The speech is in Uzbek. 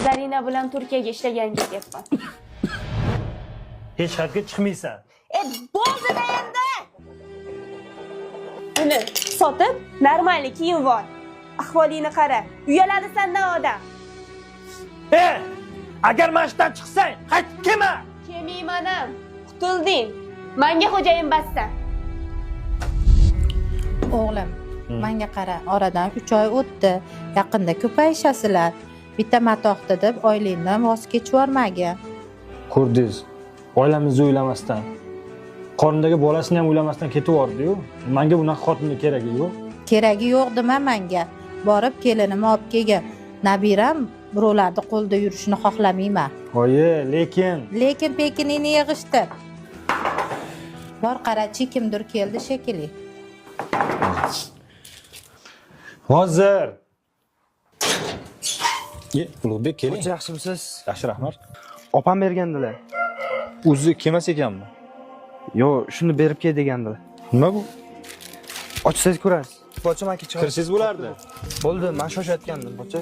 Zarina bilan Turkiyaga ishlaganga ketyapman. Hech qayerga chiqmaysan. Bo'ldi-da endi. Uni sotib, normal kiyim bor. Ahvolingni qara. Uyaladi sendan odam. Agar mashdan chiqsang, qaytib kelma. Kelmayman-am. Qutulding. Menga xo'jayin bassan. O'g'lim, menga qara, oradan 3 oy o'tdi. Yaqinda ko'payishasizlar. Bitta matoqda deb oilangdan voz kechib yormagin. Ko'rdingiz, oilamizni o'ylamasdan, qornidagi bolasini ham o'ylamasdan ketib yubordi-yu. Menga bunaqa xotinni keragi yo'q. Keragi yo'q dema menga. Borib kelinimni olib kelgin. Nabiram birovlarning qo'lida yurishni xohlamayman. Oyi, lekin Pekiningni yig'ishtir. Bor qarachi kimdir keldi shekilli. hozir. Ulug'bek, keling. Yaxshimisiz? Yaxshi, rahmat. Opam bergandilar. O'zi kelmas ekanmi? Yo, shuni berib kel degandilar. Nima bu? Ochsangiz ko'rasiz. Bocham aka chiqar. Kirsiz bo'lardi. Bo'ldi, men shoshayotgandim, bocha.